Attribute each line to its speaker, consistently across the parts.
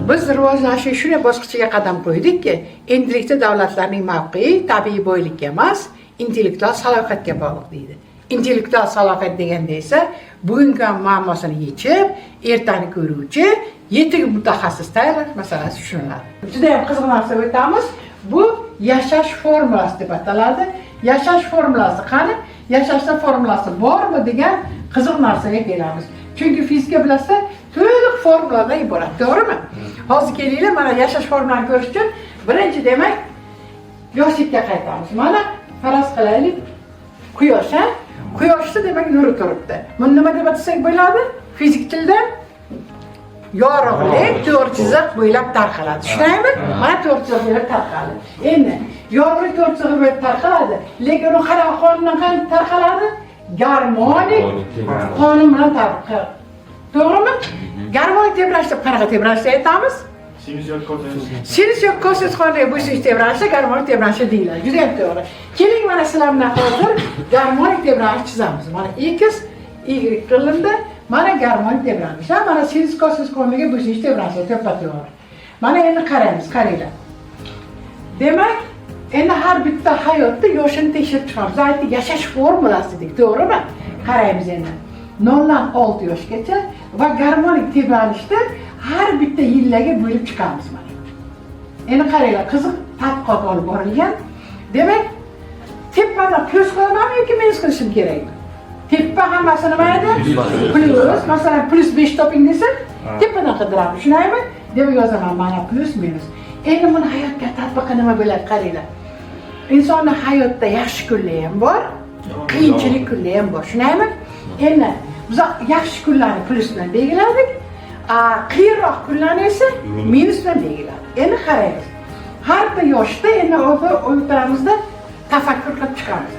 Speaker 1: Biz rivojlanishni shunday bosqichiga qadam qo'ydikki, endilikda davlatlarning mavqei tabiiy boylikka emas, intellektual salohiyatga bog'liq deydi. Intellektual salohiyat deganda esa bugungi muammosini yechib, ertani ko'ruvchi yetuk mutaxassis tayyorlash masalasi tushuniladi. Juda ham qiziq narsa o'tamiz. Bu yashash formulasi deb ataladi. Yashash formulasi qani? Yashashda formulasi bormi degan qiziq narsaga kelamiz. Chunki fizika bilasizlar, to'liq formuladan iborat, to'g'rimi? Hozir kelinglar, mana yashash formulasini ko'rish uchun birinchi demak yoshlikka qaytamiz. Mana faraz qilaylik, Quyosh, Quyoshda demak nuri turibdi. Buni nima deb atasak bo'ladi? Fizik tilda yorug'lik to'rt chiziq bo'ylab tarqaladi. Tushunaymi? Mana to'rt chiziq bo'ylab tarqaladi. Endi yorug'lik to'rt chiziq bo'ylab tarqaladi, lekin u qanaqa qonundan tarqaladi? Garmonik qonun bilan tarqaladi. To'g'rimi? Garmonik tebrashda qanaqa tebrashda aytamiz? Sinus yoki kosinus qonuniga bo'ysunuvchi tebrashda garmonik tebrashi deyiladi. Juda ham to'g'ri. Keling, mana sizlar bilan hozir garmonik tebrashni chizamiz. Mana x, y qilinda mana garmonik tebranish. Mana sinus kosinus qonuniga bo'ysunuvchi tebrashi to'ppa-to'g'ri. Mana endi qaraymiz, qaranglar. Demak, endi har bitta hayotda yoshini tekshirib chiqamiz. Aytdik, yashash formulasi dedik, to'g'rimi? Qaraymiz endi. 0 dan 6 yoshgacha va garmonik tebranishda har bitta yillarga bo'lib chiqamiz mana. Endi qaranglar, qiziq tadqiqot olib borilgan. Demak, tepadan plyus qilamanmi yoki minus qilishim kerakmi? Tepa hammasi nima edi? Plyus. Masalan, plus 5 toping desa, tepadan qidiramiz. Tushunaymi? Deb yozaman mana plus minus. Endi buni hayotga tatbiqi nima bo'ladi? Qaranglar. Insonning hayotda yaxshi kunlari ham bor, qiyinchilik kunlari ham bor. Tushunaymi? Endi biz yaxshi kunlarni plus bilan belgiladik, qiyinroq kunlarni esa minus bilan belgiladik. Endi qaraymiz. Har bir yoshda endi o'rtamizda tafakkur qilib chiqamiz.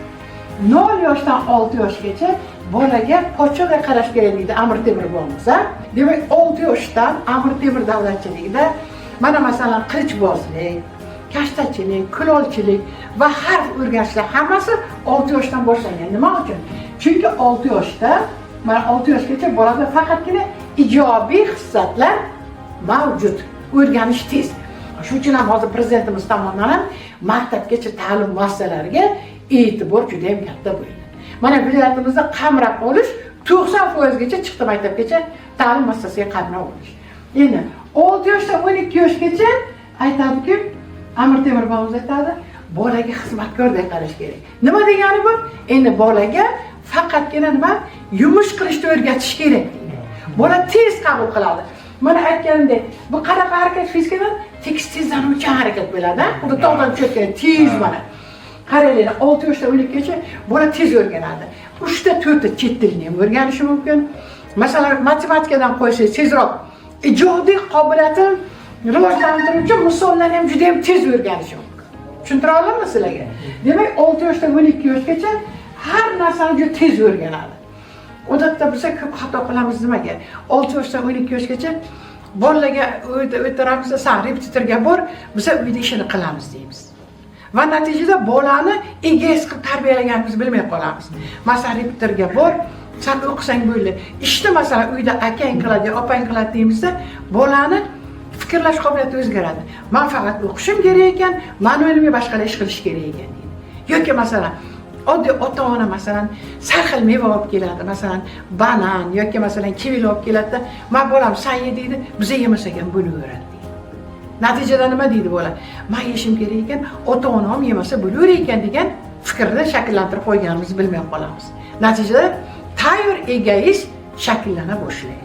Speaker 1: 0 yoshdan 6 yoshgacha bolaga pochchaga qarash kerak deydi Amir Temur bo'lmasa. Demak, 6 yoshdan Amir Temur davlatchiligida mana masalan qilichbozlik, kashtachilik, kulolchilik va harf o'rganishlar hammasi 6 yoshdan boshlangan. Nima uchun? Chunki 6 yoshda, mana 6 yoshgacha bolada faqatgina ijobiy hissiyotlar mavjud. O'rganish tez. Shuning uchun ham hozir prezidentimiz tomonidan ham maktabgacha ta'lim muassasalariga e'tibor juda ham katta bo'ldi. Mana viloyatimizda qamrab olish 90% gacha chiqdi maktabgacha ta'lim muassasasiga qamrab olish. Endi 6 yoshdan 12 yoshgacha aytadiki, Amir Temur bobomiz aytadi, bolaga xizmatkorday qarash kerak. Nima degani bu? Endi bolaga faqatgina nima? Yumush qilishni o'rgatish kerak deydi. Bola tez qabul qiladi. Mana aytganimdek, bu qanaqa harakat fizikadan tez-tezlanuvchi harakat bo'ladi, uni tog'dan tushayotgan tez mana. Qaranglar, 6 yoshdan 12gacha bola tez o'rganadi. 3 ta 4 ta chet tilini ham o'rganishi mumkin. Masalan, matematikadan qo'ysangiz tezroq ijodiy qobiliyatini rivojlantiruvchi misollarni ham juda ham tez o'rganishi mumkin. Tushuntira olammi sizlarga? Demak, 6 yoshdan 12 yoshgacha har narsani juda tez o'rganadi. Odatda biz ko'p xato qilamiz nimaga? 6 yoshdan 12 yoshgacha bolalarga o'tiramiz, san repetitorga bor, biz uyda ishini qilamiz deymiz. Va natijada bolani egoist qilib tarbiyalaganimizni bilmay qolamiz. Masalan, repetitorga bor, sen o'qisang bo'ldi. Ishni masalan uyda akang qiladi, opang qiladi deymizda, bolani fikrlash qobiliyati o'zgaradi. Men faqat o'qishim kerak ekan, men o'zimga boshqa ish qilish kerak ekan deydi. Yoki masalan, oddiy ota-ona masalan sarxil meva olib keladi, masalan banan yoki masalan kivi olib keladi-da, "Men bolam sen ye" deydi, biz yemasak ham bo'laveradi deydi. Natijada nima deydi bola? "Men yeshim kerak ekan, ota-onam yemasa bo'laver ekan" degan fikrni shakllantirib qo'yganimizni bilmay qolamiz. Natijada tayyor egoist shakllana boshlaydi.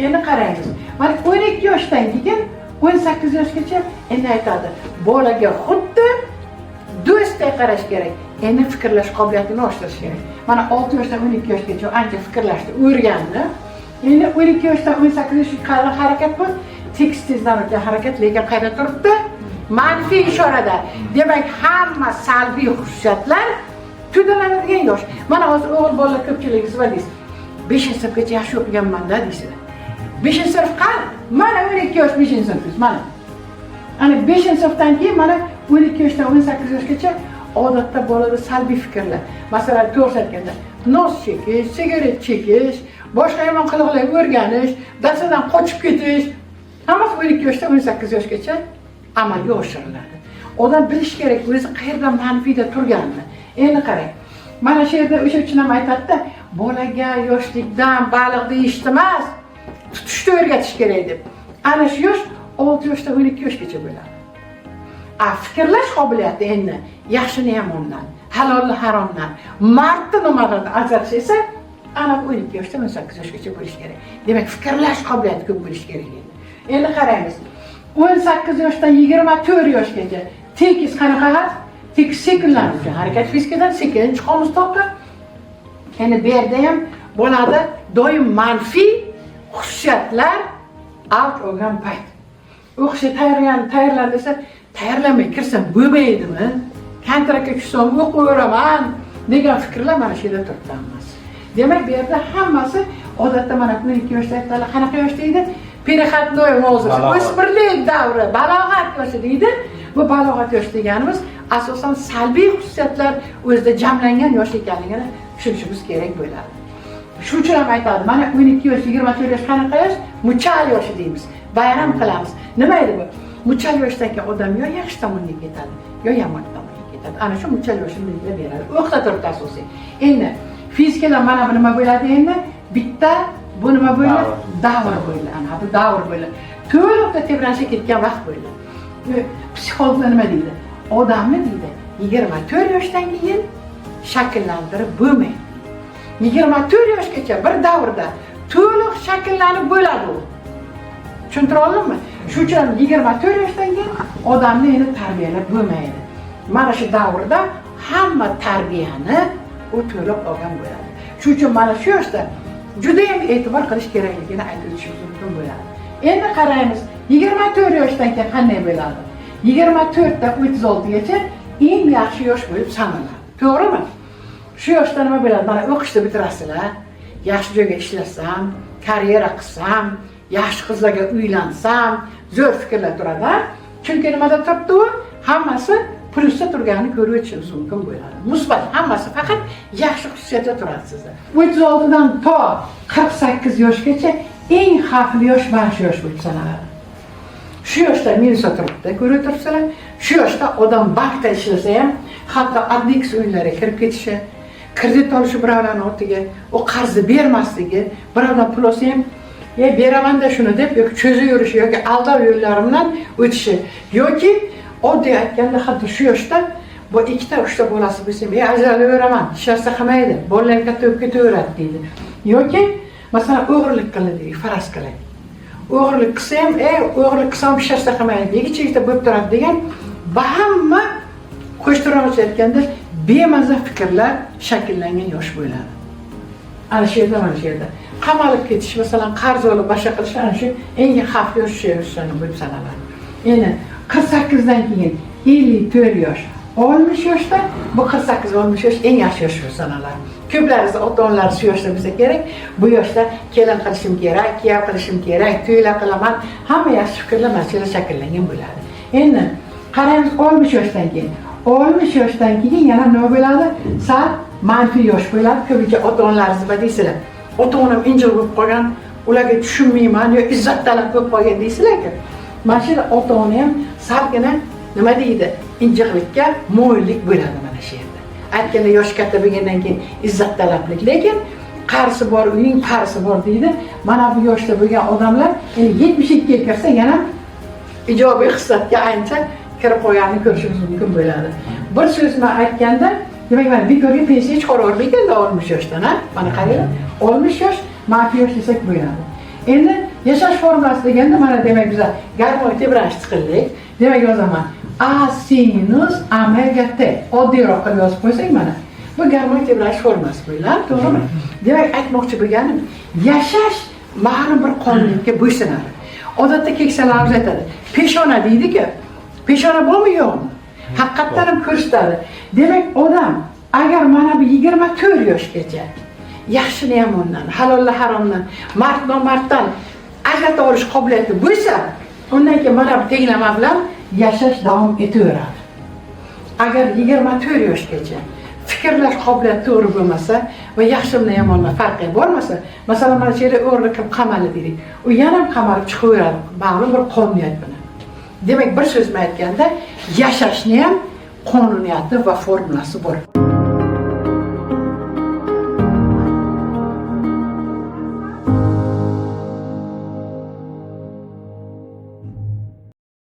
Speaker 1: Endi qaraymiz. Mana 12 yoshdan keyin 18 yoshgacha endi aytadi, bolaga xuddi do'stday qarash kerak. Endi fikrlash qobiliyatini oshirish kerak. Mana 6 yoshdan 12 yoshgacha ancha fikrlashni o'rgandi. Endi 12 yoshdan 18 yoshga qadar harakat bu tez-tezlanuvchi harakat, lekin qayerda turibdi? Manfiy ishorada. Demak, hamma salbiy xususiyatlar tudalanadigan yosh. Mana hozir o'g'il bolalar ko'pchiligingiz bor deysiz. 5-sinfgacha yaxshi o'qiganman-da deysizlar. 5-sinf qani? Mana 12 yosh 5-sinfiz, mana. Ana 5-sinfdan keyin mana 12 yoshdan 18 yoshgacha odatda bolada salbiy fikrlar. Masalan, ko'rsatganda nos chekish, sigaret chekish, boshqa yomon qiliqlarga o'rganish, darsadan qochib ketish, Hammasi 12 yoshdan 18 yoshgacha amalga oshiriladi. Odam bilish kerak o'zi qayerda manfiyda turganini. Endi qarang. Mana shu yerda o'sha uchun ham aytadi-da, bolaga yoshlikdan baliqni yeyishni emas, tutishni o'rgatish kerak deb. Ana shu yosh 6 yoshdan 12 yoshgacha bo'ladi. Fikrlash qobiliyati endi yaxshini yomondan, halolni haromdan, mardni nomardan ajratish esa ana 12 yoshdan 18 yoshgacha bo'lish kerak. Demak, fikrlash qobiliyati ko'p bo'lish kerak endi. Endi qaraymiz. 18 yoshdan 24 yoshgacha tekis qanaqa? Tekis sekinlanuvchi harakat fizikadan sekin chiqamiz to'g'ri. Endi bu yerda ham bo'ladi doim manfiy xususiyatlar avj olgan payt. O'qishga tayyorlan desa, tayyorlanmay kirsam bo'lmaydimi? Kontraktka tushsam o'qiyveraman degan fikrlar mana shu yerda turibdi. Demak, bu yerda hammasi odatda mana 12 yoshdagilar qanaqa yosh deydi? Переходной возраст, o'smirlik davri, balog'at yoshi deydi. Bu balog'at yoshi deganimiz asosan salbiy xususiyatlar o'zida jamlangan yosh ekanligini tushunishimiz kerak bo'ladi. Shuning uchun ham aytadi, mana 12 yosh, 24 yosh qanaqa yosh? Muchal yoshi deymiz. Bayram qilamiz. Nima edi bu? Muchal yoshdagi odam yo yaxshi tomonga ketadi, yo yomon tomonga ketadi. Ana shu muchal yoshini belgilab beradi. O'qita turibdi asosiy. Endi fizikada mana bu nima bo'ladi endi? Bitta bu nima bo'ladi? Davr bo'ladi. Ana bu davr bo'ladi. To'liqda tebranishga ketgan vaqt bo'ladi. Psixologlar nima deydi? Odamni deydi 24 yoshdan keyin shakllantirib bo'lmaydi. 24 yoshgacha bir davrda to'liq shakllanib bo'ladi u. Tushuntira oldimmi? Shuning uchun 24 yoshdan keyin odamni endi tarbiyalab bo'lmaydi. Mana shu davrda hamma tarbiyani u to'liq olgan bo'ladi. Shuning uchun mana shu yoshda juda ham e'tibor qilish kerakligini aytib o'tishimiz mumkin bo'ladi. Endi qaraymiz, 24 yoshdan keyin qanday bo'ladi? 24 dan 36 gacha eng yaxshi yosh bo'lib sanaladi. To'g'rimi? Shu yoshda nima bo'ladi? Mana o'qishni bitirasizlar, yaxshi joyga ishlasam, karyera qilsam, yaxshi qizlarga uylansam, zo'r fikrlar turadi. Chunki nimada turibdi u? Hammasi plusda turganini ko'rib o'tishingiz mumkin bo'ladi. Musbat, hammasi faqat yaxshi xususiyatda turadi sizda. 36 dan to 48 yoshgacha eng xavfli yosh mana shu yosh bo'lib sanaladi. Shu yoshda minus turibdi, ko'rib turibsizlar. Shu yoshda odam bankda ishlasa ham, hatto adniks o'yinlariga kirib ketishi, kredit olishi birovlarning ortiga, u qarzni bermasligi, birovdan pul olsa ham, beraman-da shuni deb yoki cho'zib yurishi yoki aldov yo'llari bilan o'tishi yoki oddiy aytganda hatto shu yoshda bu ikkita, uchta bolasi bo'lsa, ajralaveraman, hech narsa qilmaydi, bolalar katta bo'lib ketaveradi deydi. Yoki masalan o'g'irlik qildi deydi, faraz qiling. O'g'irlik qilsa ham, o'g'irlik qilsam hech narsa qilmaydi, yegicha bo'lib turadi degan hamma qo'shtirnoqcha aytganda bemaza fikrlar shakllangan yosh bo'ladi. Ana shu yerda, mana shu yerda qamalib ketish, masalan, qarz olib boshqa qilish ana shu eng xavfli yoshlardan bo'lib sanaladi. Endi 48 dan keyin 54 yosh, 60 yoshda bu 48-60 yosh eng yaxshi yosh sanaladi. Ko'plarimiz ota-onalar shu yoshda bo'lsa kerak, bu yoshda kelin qilishim kerak, kuyov qilishim kerak, to'ylar qilaman, hamma yaxshi fikrlar mana shu yerda shakllangan bo'ladi. Endi qaraymiz 60 yoshdan keyin. 60 yoshdan keyin yana nima bo'ladi? Sal manfiy yosh bo'ladi. Ko'pincha ota-onalaringiz nima deysizlar? Ota-onam injil bo'lib qolgan, ularga tushunmayman yo izzat talab bo'lib qolgan deysizlar-ku. Mana shu ota-ona ham salgina nima deydi? Injiqlikka mo'yillik bo'ladi mana shu yerda. Aytganda yosh katta bo'lgandan keyin izzat talablik, lekin qarisi bor, uning qarisi bor deydi. Mana bu yoshda bo'lgan odamlar endi 72 ga kirsa yana ijobiy hissatga ancha kirib qo'yganini ko'rishimiz mumkin bo'ladi. Bir so'z bilan aytganda, demak mana bekorga pensiya chiqarib ekan 60 yoshdan, ha? Mana qaranglar, 60 yosh manfiy yosh desak bo'ladi. Endi yashash formulasi deganda mana demak biz garmon tebranish chiqildik. Demak yozaman A sinus omega t. Oddiyroq qilib yozib qo'ysak mana. Bu garmon tebranish formulasi bo'ladi, to'g'rimi? Demak aytmoqchi bo'lganim, yashash ma'lum bir qonunga bo'ysunadi. Odatda keksalarimiz aytadi, peshona deydi-ku. Peshona bormi yo'qmi? Haqiqatan ham ko'rsatadi. Demak odam agar mana bu 24 yoshgacha yaxshini yomondan, halolni haromdan, mard nomarddan ajrata olish qobiliyati bo'lsa, undan keyin mana bu tenglama bilan yashash davom etaveradi. Agar 24 yoshgacha fikrlash qobiliyati to'g'ri bo'lmasa va yaxshi bilan yomonning farqi bo'lmasa, masalan, mana shu yerda o'g'irlik qilib qamaldi deylik. U yana ham qamalib chiqaveradi, ma'lum bir qonuniyat bilan. Demak, bir so'z bilan aytganda, yashashning ham qonuniyati va formulasi bor.